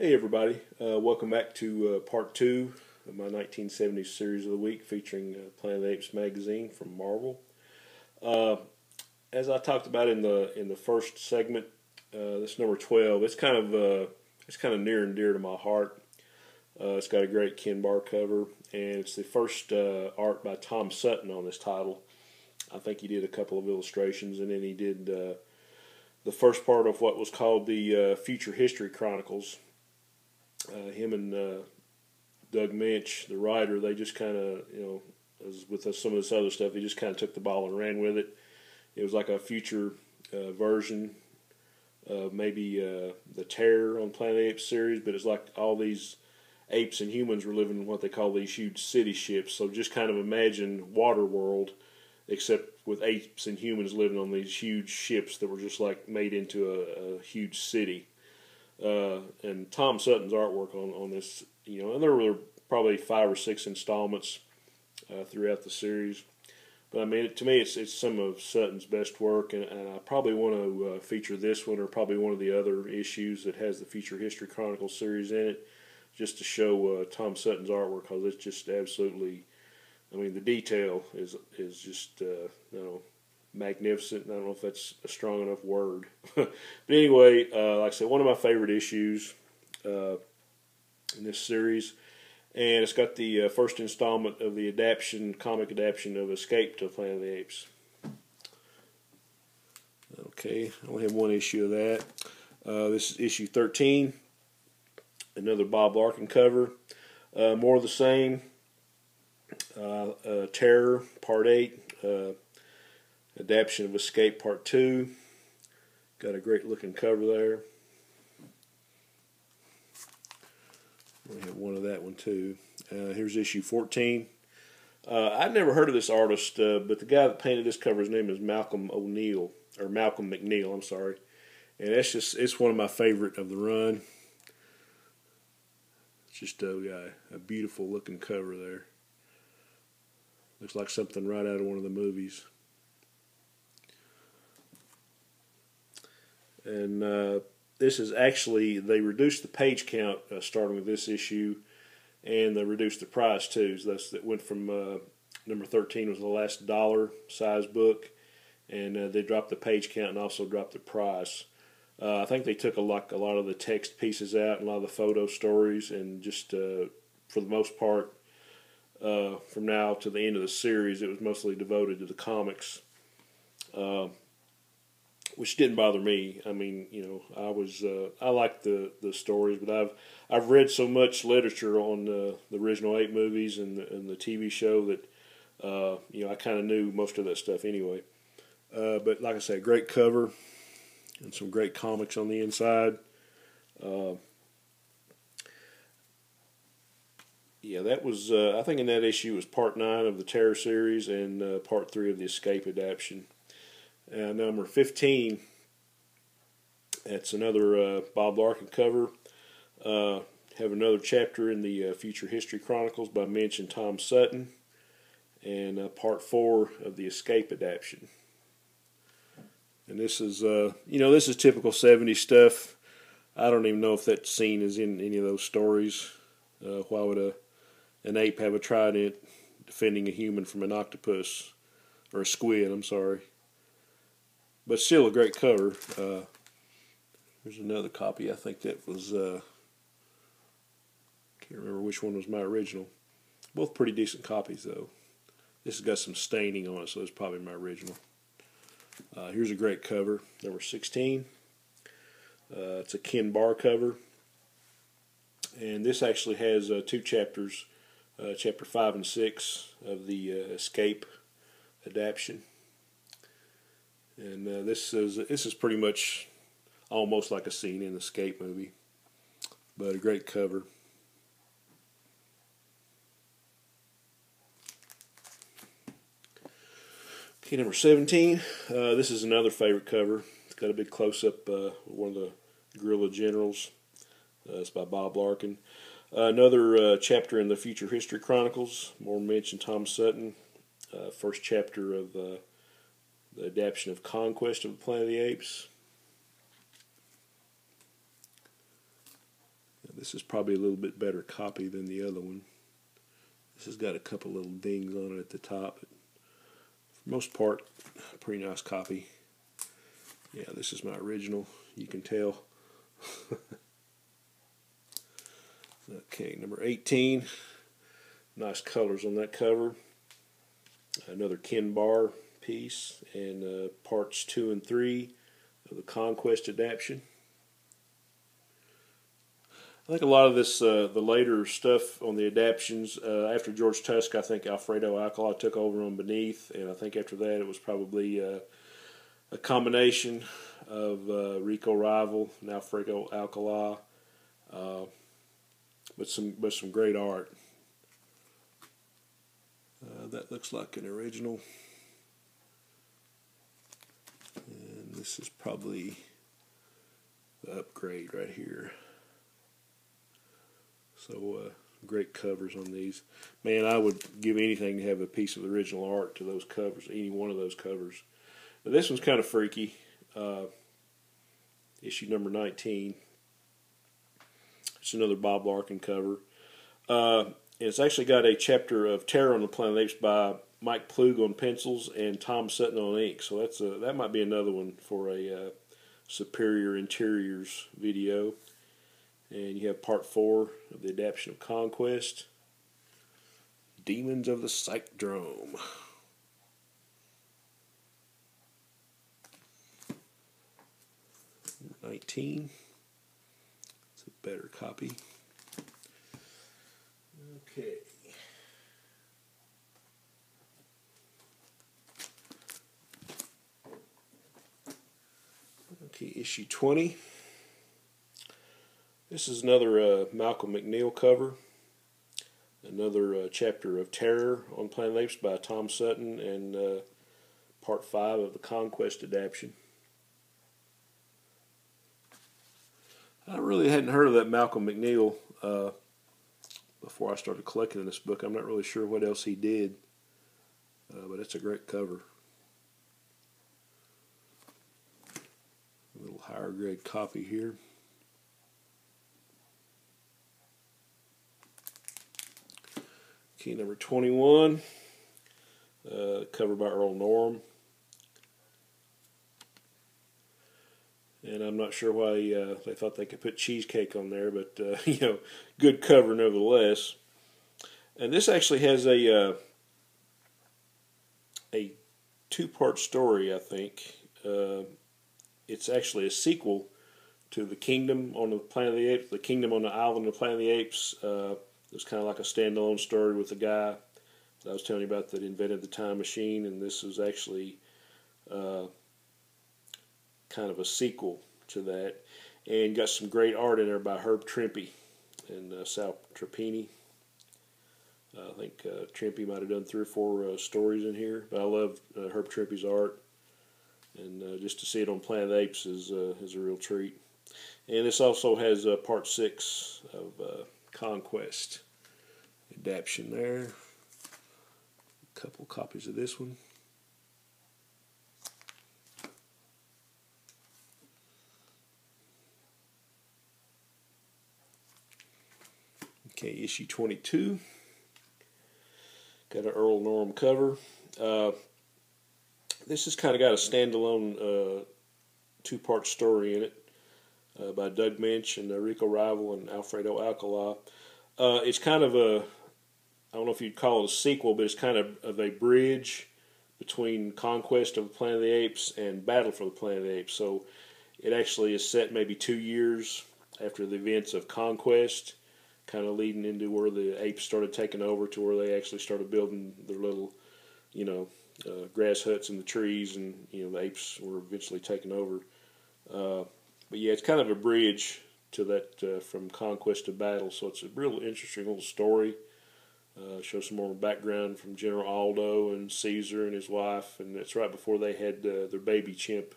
Hey everybody, welcome back to part 2 of my 1970s series of the week featuring Planet of the Apes magazine from Marvel. As I talked about in the first segment, this number 12, it's kind of near and dear to my heart. It's got a great Ken Barr cover, and it's the first art by Tom Sutton on this title. I think he did a couple of illustrations, and then he did the first part of what was called the Future History Chronicles. Him and Doug Minch, the writer, they just kind of, as with some of this other stuff, they just kind of took the ball and ran with it. It was like a future version of maybe the Terror on Planet of the Apes series, but it's like all these apes and humans were living in what they call these huge city ships. So just kind of imagine Waterworld, except with apes and humans living on these huge ships that were just like made into a huge city. And Tom Sutton's artwork on this, and there were probably 5 or 6 installments throughout the series. But I mean, to me, it's some of Sutton's best work, and I probably want to feature this one or probably one of the other issues that has the Future History Chronicles series in it, just to show Tom Sutton's artwork, because it's just absolutely, I mean, the detail is just magnificent. I don't know if that's a strong enough word. But anyway, like I said, one of my favorite issues in this series. And it's got the first installment of the comic adaptation of Escape to Planet of the Apes. Okay, I only have one issue of that. This is issue 13. Another Bob Larkin cover. More of the same. Terror, Part 8. Adaptation of Escape Part 2. Got a great looking cover there. We have one of that one too. Here's issue 14. I've never heard of this artist, but the guy that painted this cover, his name is Malcolm McNeil, I'm sorry. And it's one of my favorite of the run. It's just a beautiful looking cover there. Looks like something right out of one of the movies. And this is actually, they reduced the page count starting with this issue, and they reduced the price too. So that went from number 13 was the last dollar size book, and they dropped the page count and also dropped the price. I think they took a lot of the text pieces out and a lot of the photo stories, and just for the most part, from now to the end of the series, it was mostly devoted to the comics. Which didn't bother me. I mean, I like the stories, but I've read so much literature on the original 8 movies and the TV show that I kind of knew most of that stuff anyway. But like I say, great cover and some great comics on the inside. That was I think in that issue was part 9 of the Terror series and part 3 of the Escape adaptation. Number 15, that's another Bob Larkin cover. Have another chapter in the Future History Chronicles by Minch and Tom Sutton, and part 4 of the Escape adaptation. And this is, this is typical 70s stuff. I don't even know if that scene is in any of those stories. Why would an ape have a trident defending a human from an octopus, or a squid, I'm sorry. But still a great cover. There's another copy. I think that was, can't remember which one was my original. Both pretty decent copies, though. This has got some staining on it, so it's probably my original. Here's a great cover, number 16. It's a Ken Barr cover. And this actually has 2 chapters, chapter 5 and 6 of the Escape adaptation. And this is pretty much almost like a scene in the Escape movie, but a great cover. Okay, number 17. This is another favorite cover. It's got a big close-up of one of the guerrilla generals. It's by Bob Larkin. Another chapter in the Future History Chronicles. More Minch and Tom Sutton. First chapter of the adaptation of Conquest of the Planet of the Apes. This is probably a little bit better copy than the other one. This has got a couple little dings on it at the top. But for the most part, pretty nice copy. Yeah, this is my original. You can tell. Okay, number 18. Nice colors on that cover. Another Ken Barr piece, and parts 2 and 3 of the Conquest adaptation. I think a lot of this, the later stuff on the adaptions, after George Tusk, I think Alfredo Alcala took over on Beneath, and I think after that it was probably a combination of Rico Rival and Alfredo Alcala, but some great art. That looks like an original, and this is probably the upgrade right here. So great covers on these. Man, I would give anything to have a piece of the original art to those covers, any one of those covers. But this one's kind of freaky. Issue number 19. It's another Bob Larkin cover. It's actually got a chapter of Terror on the Planet of the Apes by Mike Plug on pencils and Tom Sutton on ink. So that might be another one for a Superior Interiors video. And you have part 4 of the adaptation of Conquest. Demons of the Psychdrome. 19. It's a better copy. Okay. Okay, issue 20. This is another Malcolm McNeil cover. Another chapter of Terror on Planet of the Apes by Tom Sutton, and part 5 of the Conquest adaptation. I really hadn't heard of that Malcolm McNeil before I started collecting this book. I'm not really sure what else he did, but it's a great cover. A little higher grade copy here. Okay, number 21, cover by Earl Norm. And I'm not sure why they thought they could put cheesecake on there, but you know, good cover nevertheless. And this actually has a two-part story, I think. It's actually a sequel to The Kingdom on the Planet of the Apes, The Kingdom on the Island of the Planet of the Apes. It was kind of like a standalone story with a guy that I was telling you about that invented the time machine, and this is actually kind of a sequel to that, and got some great art in there by Herb Trimpe and Sal Trapani. I think Trimpe might have done 3 or 4 stories in here, but I love Herb Trimpe's art, and just to see it on Planet of the Apes is a real treat. And this also has part 6 of Conquest adaptation there. A couple copies of this one. Okay, issue 22. Got an Earl Norm cover. This has kind of got a standalone 2-part story in it by Doug Minch and Rico Rival and Alfredo Alcala. It's kind of a, I don't know if you'd call it a sequel, but it's kind of a bridge between Conquest of the Planet of the Apes and Battle for the Planet of the Apes. So it actually is set maybe 2 years after the events of Conquest, kind of leading into where the apes started taking over, to where they actually started building their little, you know, grass huts in the trees, and you know, the apes were eventually taken over. But yeah, it's kind of a bridge to that from Conquest to Battle, so it's a real interesting little story. Shows some more background from General Aldo and Caesar and his wife, and it's right before they had their baby chimp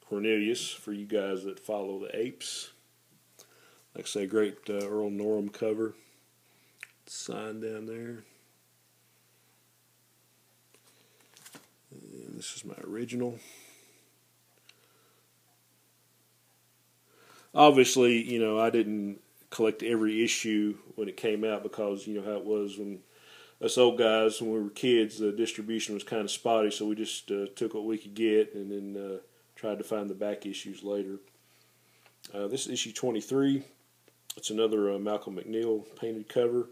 Cornelius, for you guys that follow the apes. Like I say, great Earl Norm cover. Sign down there. And this is my original. Obviously, you know, I didn't collect every issue when it came out, because you know how it was when us old guys, when we were kids, the distribution was kind of spotty, so we just took what we could get and then tried to find the back issues later. This is issue 23. It's another Malcolm McNeil painted cover.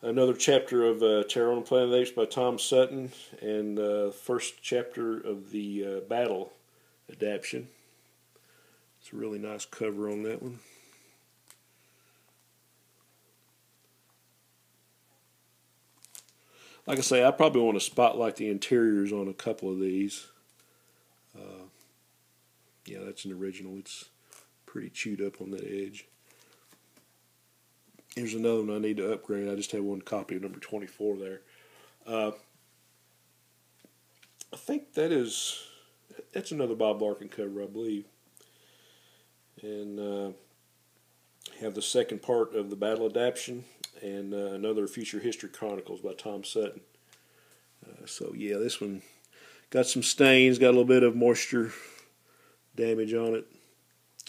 Another chapter of Terror on the Planet of the Apes by Tom Sutton, and first chapter of the Battle adaptation. It's a really nice cover on that one. Like I say, I probably want to spotlight the interiors on a couple of these. Yeah, that's an original. It's pretty chewed up on that edge. Here's another one I need to upgrade. I just have one copy of number 24 there. I think that's another Bob Larkin cover, I believe. And have the second part of the Battle adaptation and another Future History Chronicles by Tom Sutton. So yeah, this one got some stains, got a little bit of moisture damage on it.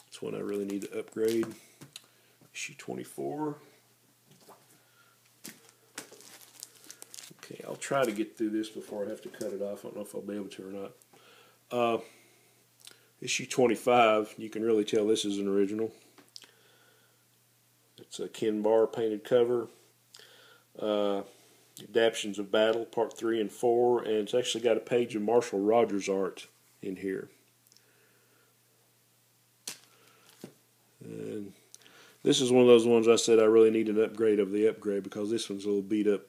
It's one I really need to upgrade. Issue 24. Okay, I'll try to get through this before I have to cut it off. I don't know if I'll be able to or not. Issue 25, you can really tell this is an original. It's a Ken Barr painted cover. Adaptions of Battle, Part 3 and 4, and it's actually got a page of Marshall Rogers art in here. And this is one of those ones I said I really need an upgrade of the upgrade, because this one's a little beat up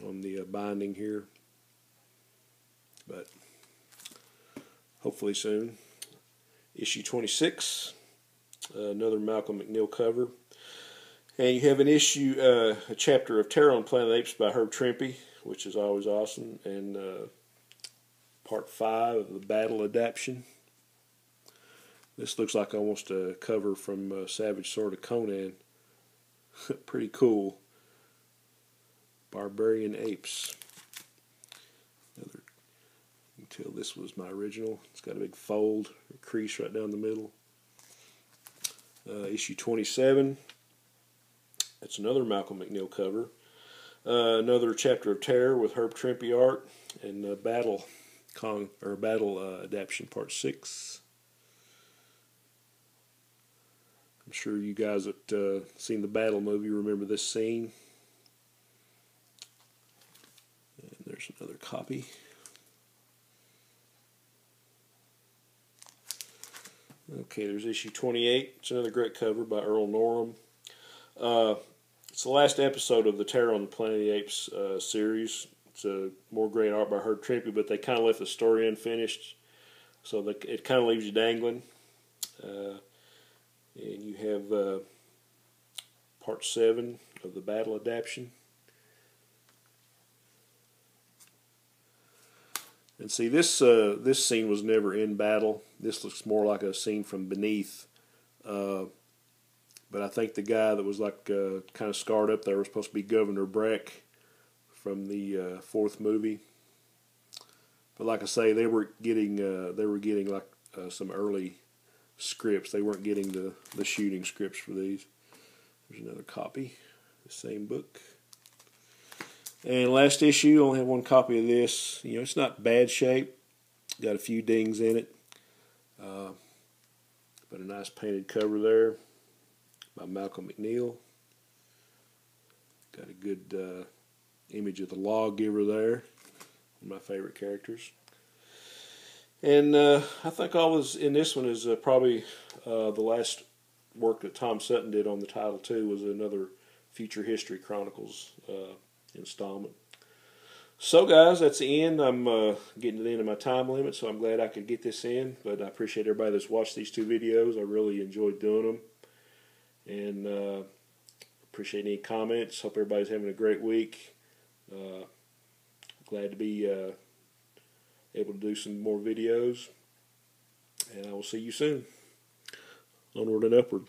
on the binding here. But hopefully soon. Issue 26, another Malcolm McNeil cover. And you have an issue, a chapter of Terror on the Planet of the Apes by Herb Trimpe, which is always awesome, and Part 5 of the Battle adaptation. This looks like almost a cover from Savage Sword of Conan. Pretty cool. Barbarian Apes. Another, you can tell this was my original. It's got a big fold, a crease right down the middle. Issue 27. It's another Malcolm McNeil cover. Another chapter of Terror with Herb Trimpe art, and Battle adaptation Part 6. I'm sure you guys that seen the Battle movie remember this scene. And there's another copy. Okay, there's issue 28. It's another great cover by Earl Norham. It's the last episode of the Terror on the Planet of the Apes series. It's more great art by Herb Trimpe, but they kind of left the story unfinished, so it kind of leaves you dangling. And you have Part 7 of the Battle adaptation. And see, this scene was never in Battle. This looks more like a scene from beneath. But I think the guy that was like kind of scarred up there was supposed to be Governor Breck from the fourth movie. But like I say, they were getting like some early scripts. They weren't getting the shooting scripts for these. There's another copy, the same book. And last issue, I only have one copy of this. You know, it's not bad shape. Got a few dings in it. But a nice painted cover there by Malcolm McNeil. Got a good image of the lawgiver there. One of my favorite characters. And I think all was in this one is probably the last work that Tom Sutton did on the title too, was another Future History Chronicles installment. So guys, that's the end. I'm getting to the end of my time limit, so I'm glad I could get this in. But I appreciate everybody that's watched these two videos. I really enjoyed doing them. And appreciate any comments. Hope everybody's having a great week. Glad to be able to do some more videos. And I will see you soon. Onward and upward.